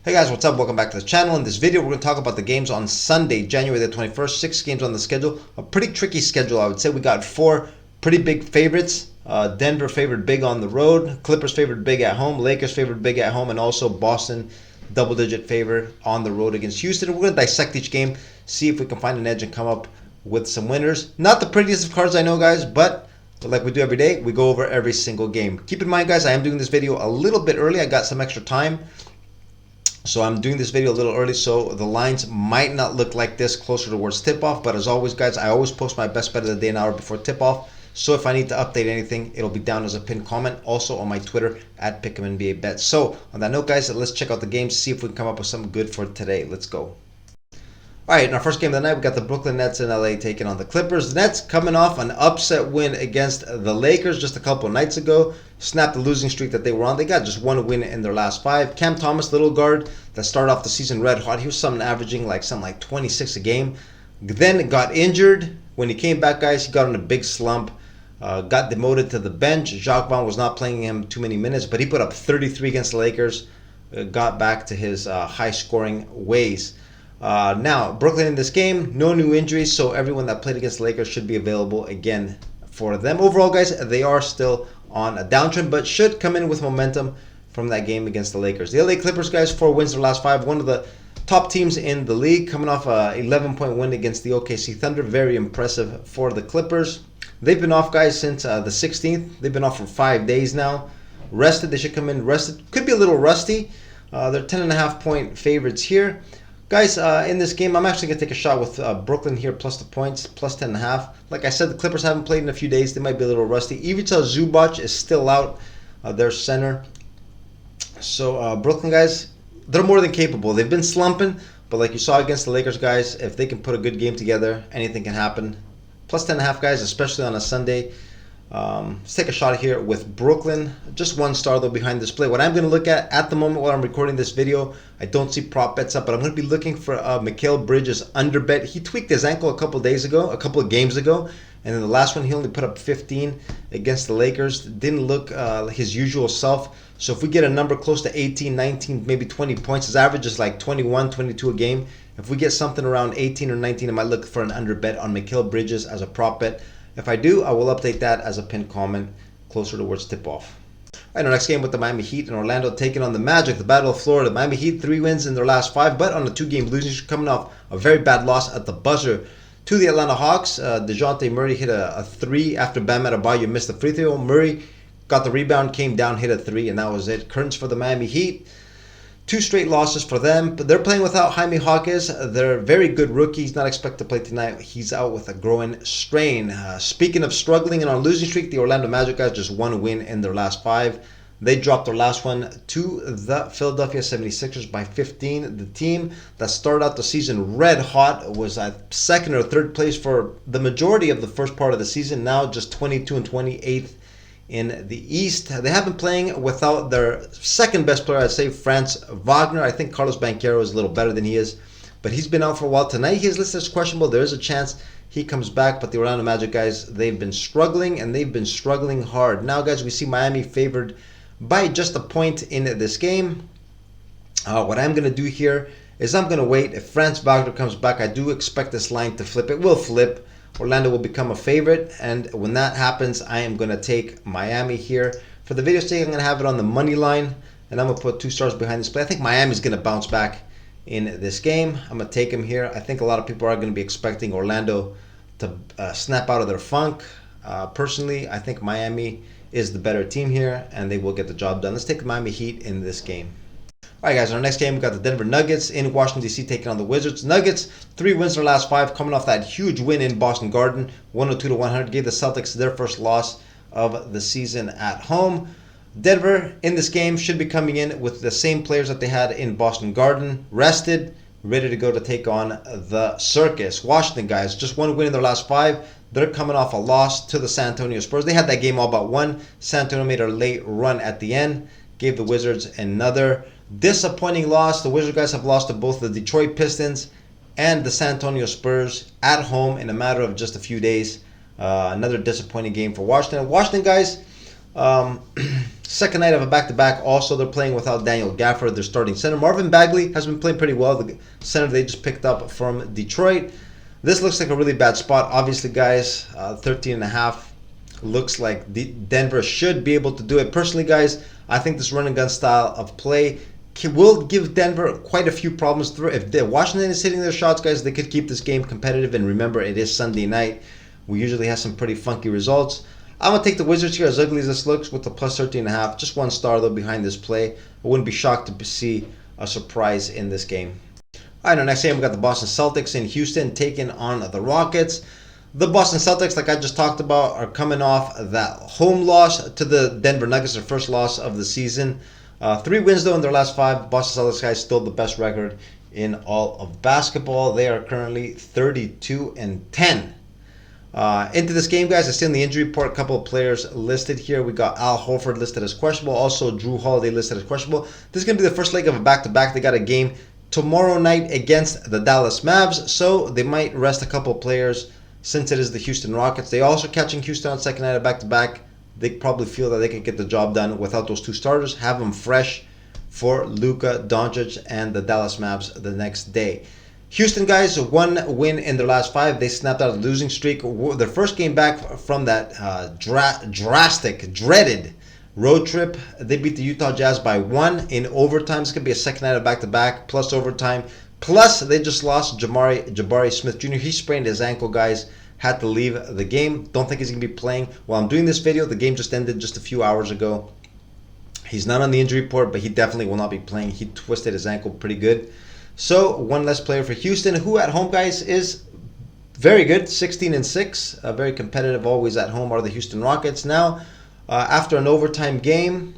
Hey guys, what's up? Welcome back to the channel. In this video, we're going to talk about the games on Sunday, January the 21st. 6 games on the schedule. A pretty tricky schedule, I would say. We got 4 pretty big favorites. Denver favored big on the road. Clippers favored big at home. Lakers favored big at home. And also Boston double-digit favor on the road against Houston. We're going to dissect each game, see if we can find an edge and come up with some winners. Not the prettiest of cards, I know, guys, but like we do every day, we go over every single game. Keep in mind, guys, I am doing this video a little bit early. I got some extra time. So I'm doing this video a little early, so the lines might not look like this closer towards tip-off. But as always, guys, I always post my best bet of the day an hour before tip-off. So if I need to update anything, it'll be down as a pinned comment. Also on my Twitter at Pick'emNBABets. So on that note, guys, let's check out the games, see if we can come up with something good for today. Let's go. All right, in our first game of the night, we got the Brooklyn Nets in LA taking on the Clippers. The Nets coming off an upset win against the Lakers just a couple of nights ago. Snapped the losing streak that they were on. They got just one win in their last 5. Cam Thomas, little guard, that started off the season red hot. He was averaging something like 26 a game. Then got injured. When he came back, guys, he got in a big slump. Got demoted to the bench. Jacques Vaughn was not playing him too many minutes, but he put up 33 against the Lakers. Got back to his high-scoring ways. Now, Brooklyn in this game, no new injuries, so everyone that played against the Lakers should be available again for them. Overall, guys, they are still on a downtrend, but should come in with momentum from that game against the Lakers. The LA Clippers, guys, 4 wins in their last 5. One of the top teams in the league, coming off a 11-point win against the OKC Thunder. Very impressive for the Clippers. They've been off, guys, since the 16th. They've been off for 5 days now. Rested, they should come in rested. Could be a little rusty. They're 10.5-point favorites here. Guys, in this game, I'm actually going to take a shot with Brooklyn here, plus the points, plus 10.5. Like I said, the Clippers haven't played in a few days. They might be a little rusty. Ivica Zubac is still out, their center. So, Brooklyn, guys, they're more than capable. They've been slumping, but like you saw against the Lakers, guys, if they can put a good game together, anything can happen. Plus 10.5, guys, especially on a Sunday. Let's take a shot here with Brooklyn. Just 1 star, though, behind this play. What I'm going to look at the moment while I'm recording this video, I don't see prop bets up, but I'm going to be looking for Mikal Bridges under bet. He tweaked his ankle a couple of games ago, and in the last one, he only put up 15 against the Lakers. Didn't look his usual self. So if we get a number close to 18, 19, maybe 20 points, his average is like 21, 22 a game. If we get something around 18 or 19, I might look for an under bet on Mikal Bridges as a prop bet. If I do, I will update that as a pinned comment closer towards tip-off. All right, our next game with the Miami Heat and Orlando taking on the Magic, the Battle of Florida. Miami Heat, 3 wins in their last 5, but on a 2-game losing streak, coming off a very bad loss at the buzzer to the Atlanta Hawks. DeJounte Murray hit a 3 after Bam Adebayo missed the free throw. Murray got the rebound, came down, hit a 3, and that was it. Curtains for the Miami Heat. 2 straight losses for them, but they're playing without Jaime Jaquez. They're very good rookie. He's not expected to play tonight. He's out with a groin strain. Speaking of struggling and on a losing streak, the Orlando Magic guys just 1 win in their last 5. They dropped their last one to the Philadelphia 76ers by 15. The team that started out the season red hot was at 2nd or 3rd place for the majority of the first part of the season. Now just 22 and 28th in the East. They have been playing without their 2nd best player, I'd say, Franz Wagner. I think Carlos Banchero is a little better than he is, but he's been out for a while. Tonight he is listed as questionable. There is a chance he comes back, but the Orlando Magic guys, they've been struggling, and they've been struggling hard. Now, guys, we see Miami favored by just a point in this game. What I'm going to do here is I'm going to wait. If Franz Wagner comes back, I do expect this line to flip. It will flip. Orlando will become a favorite, and when that happens, I am going to take Miami here. For the video's sake, I'm going to have it on the money line, and I'm going to put 2 stars behind this play. I think Miami's going to bounce back in this game. I'm going to take him here. I think a lot of people are going to be expecting Orlando to snap out of their funk. Personally, I think Miami is the better team here, and they will get the job done. Let's take the Miami Heat in this game. All right, guys, our next game, we got the Denver Nuggets in Washington, D.C. taking on the Wizards. Nuggets, 3 wins in their last 5, coming off that huge win in Boston Garden, 102-100. Gave the Celtics their first loss of the season at home. Denver, in this game, should be coming in with the same players that they had in Boston Garden, rested, ready to go to take on the Circus. Washington, guys, just 1 win in their last 5. They're coming off a loss to the San Antonio Spurs. They had that game all but won. San Antonio made a late run at the end, gave the Wizards another disappointing loss. The Wizards guys have lost to both the Detroit Pistons and the San Antonio Spurs at home in a matter of just a few days. Another disappointing game for Washington. Washington guys, Um, second night of a back-to-back. Also, they're playing without Daniel Gafford, their starting center. Marvin Bagley has been playing pretty well. The center they just picked up from Detroit. This looks like a really bad spot. Obviously, guys, 13.5 looks like Denver should be able to do it. Personally, guys, I think this run and gun style of play will give Denver quite a few problems through. If Washington is hitting their shots, guys, they could keep this game competitive. And remember, it is Sunday night. We usually have some pretty funky results. I'm going to take the Wizards here, as ugly as this looks, with the plus 13.5. Just 1 star, though, behind this play. I wouldn't be shocked to see a surprise in this game. All right, our next game, we got the Boston Celtics in Houston taking on the Rockets. The Boston Celtics, like I just talked about, are coming off that home loss to the Denver Nuggets, their first loss of the season. 3 wins, though, in their last 5. Boston Celtics, guys, still the best record in all of basketball. They are currently 32-10. Into this game, guys, I see on the injury report a couple of players listed here. We got Al Horford listed as questionable. Also, Drew Holiday listed as questionable. This is going to be the first leg of a back-to-back. They got a game tomorrow night against the Dallas Mavs, so they might rest a couple of players since it is the Houston Rockets. They also catching Houston on second night of back-to-back. They probably feel that they can get the job done without those 2 starters, have them fresh for Luka Doncic and the Dallas Mavs the next day. Houston, guys, 1 win in their last 5. They snapped out a losing streak. Their first game back from that drastic, dreaded road trip. They beat the Utah Jazz by 1 in overtime. It's going to be a second night of back-to-back, plus overtime. Plus, they just lost Jabari Smith Jr. He sprained his ankle, guys. Had to leave the game. Don't think he's going to be playing. While I'm doing this video, the game just ended just a few hours ago. He's not on the injury report, but he definitely will not be playing. He twisted his ankle pretty good. So, 1 less player for Houston, who at home, guys, is very good, 16-6. Very competitive, always at home, are the Houston Rockets. Now, after an overtime game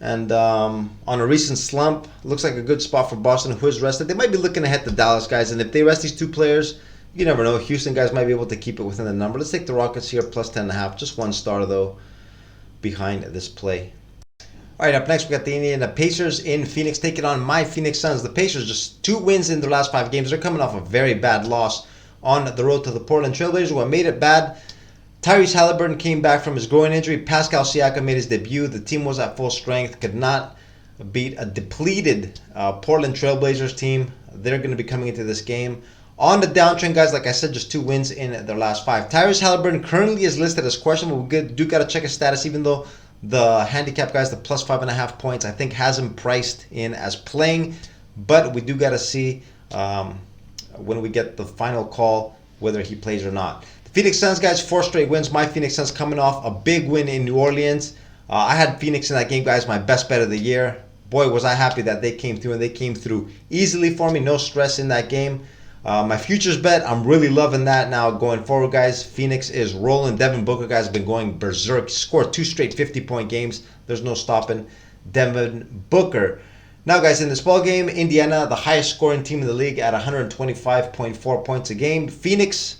and on a recent slump, looks like a good spot for Boston, who is rested. They might be looking ahead to Dallas, guys, and if they rest these 2 players, you never know. Houston guys might be able to keep it within the number. Let's take the Rockets here, plus 10.5. Just 1 star, though, behind this play. All right, up next, we got the Indiana Pacers in Phoenix taking on my Phoenix Suns. The Pacers just 2 wins in their last 5 games. They're coming off a very bad loss on the road to the Portland Trailblazers. What made it bad? Tyrese Halliburton came back from his groin injury. Pascal Siakam made his debut. The team was at full strength, could not beat a depleted Portland Trailblazers team. They're going to be coming into this game on the downtrend, guys. Like I said, just 2 wins in their last 5. Tyrese Halliburton currently is listed as questionable. We do got to check his status, even though the handicap, guys, the plus 5.5 points, I think has him priced in as playing. But we do got to see when we get the final call whether he plays or not. The Phoenix Suns, guys, 4 straight wins. My Phoenix Suns coming off a big win in New Orleans. I had Phoenix in that game, guys, my best bet of the year. Boy, was I happy that they came through, and they came through easily for me. No stress in that game. My futures bet, I'm really loving that now going forward, guys. Phoenix is rolling. Devin Booker, guys, has been going berserk. Scored 2 straight 50-point games. There's no stopping Devin Booker. Now, guys, in this ball game, Indiana, the highest scoring team in the league at 125.4 points a game. Phoenix,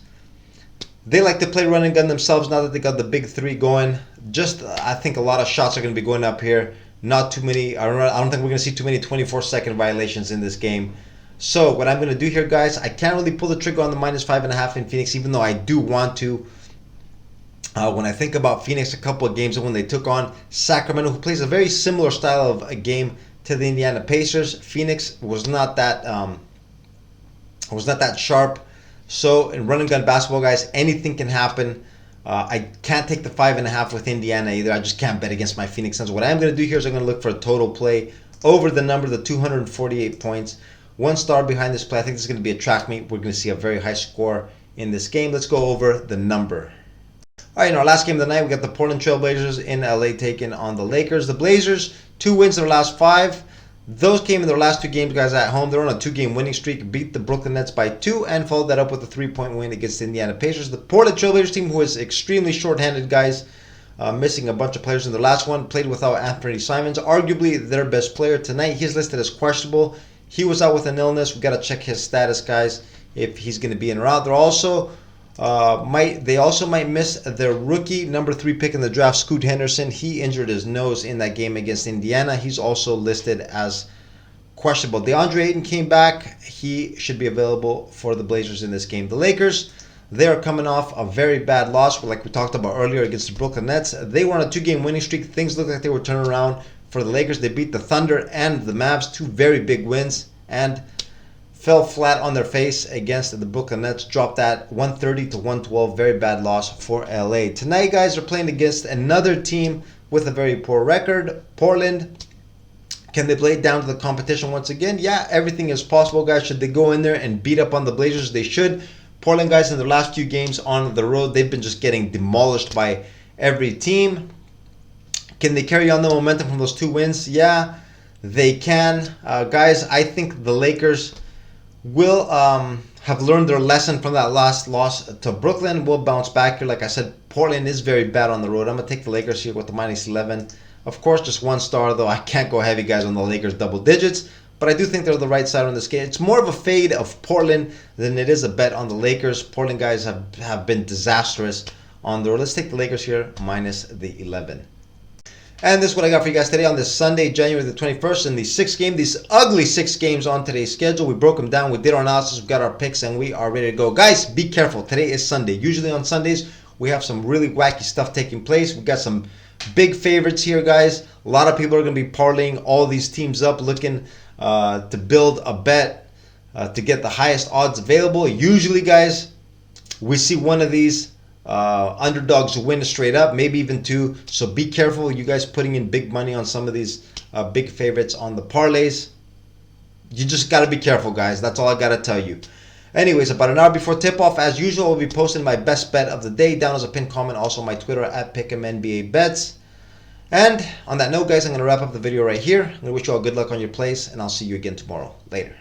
they like to play run and gun themselves now that they got the big 3 going. I think a lot of shots are going to be going up here. Not too many. I don't think we're going to see too many 24-second violations in this game. So what I'm going to do here, guys, I can't really pull the trigger on the minus 5.5 in Phoenix, even though I do want to. When I think about Phoenix, a couple of games when they took on Sacramento, who plays a very similar style of a game to the Indiana Pacers, Phoenix was not that sharp. So in run and gun basketball, guys, anything can happen. I can't take the 5.5 with Indiana either. I just can't bet against my Phoenix Suns. What I'm going to do here is I'm going to look for a total play over the number, the 248 points. 1 star behind this play. I think this is going to be a track meet. We're going to see a very high score in this game. Let's go over the number. All right, in our last game of the night, we got the Portland Trailblazers in LA taking on the Lakers. The Blazers, 2 wins in their last 5. Those came in their last 2 games, guys, at home. They're on a 2-game winning streak, beat the Brooklyn Nets by 2, and followed that up with a 3-point win against the Indiana Pacers. The Portland Trailblazers team, who is extremely short-handed, guys, missing a bunch of players in their last one, played without Anthony Simons, arguably their best player tonight. He's listed as questionable. He was out with an illness. We got to check his status, guys, if he's going to be in or out. They're also they also might miss their rookie number 3 pick in the draft, Scoot Henderson. He injured his nose in that game against Indiana. He's also listed as questionable. DeAndre Ayton came back. He should be available for the Blazers in this game. The Lakers, They are coming off a very bad loss, like we talked about earlier, against the Brooklyn Nets. They were on a 2-game winning streak. Things look like they were turning around for the Lakers. They beat the Thunder and the Mavs, 2 very big wins, and fell flat on their face against the Brooklyn Nets. Dropped that 130 to 112. Very bad loss for LA. Tonight, guys, are playing against another team with a very poor record, Portland. Can they play it down to the competition once again? Yeah, everything is possible, guys. Should they go in there and beat up on the Blazers? They should. Portland, guys, in their last few games on the road, they've been just getting demolished by every team. Can they carry on the momentum from those 2 wins? Yeah, they can. Guys, I think the Lakers will have learned their lesson from that last loss to Brooklyn. Will bounce back here. Like I said, Portland is very bad on the road. I'm going to take the Lakers here with the -11. Of course, just 1 star, though. I can't go heavy, guys, on the Lakers double digits. But I do think they're the right side on this game. It's more of a fade of Portland than it is a bet on the Lakers. Portland, guys, have been disastrous on the road. Let's take the Lakers here, -11. And this is what I got for you guys today on this Sunday, January the 21st, in the 6th game. These ugly 6 games on today's schedule. We broke them down. We did our analysis. We got our picks, and we are ready to go. Guys, be careful. Today is Sunday. Usually on Sundays, we have some really wacky stuff taking place. We got some big favorites here, guys. A lot of people are going to be parlaying all these teams up, looking to build a bet to get the highest odds available. Usually, guys, we see one of these underdogs win straight up, maybe even 2. So be careful, you guys putting in big money on some of these big favorites on the parlays. You just got to be careful, guys. That's all I got to tell you. Anyways, about an hour before tip-off, as usual, I'll be posting my best bet of the day down as a pinned comment. Also, my Twitter at Pick'emNBABets. And on that note, guys, I'm going to wrap up the video right here. I'm going to wish you all good luck on your plays, and I'll see you again tomorrow. Later.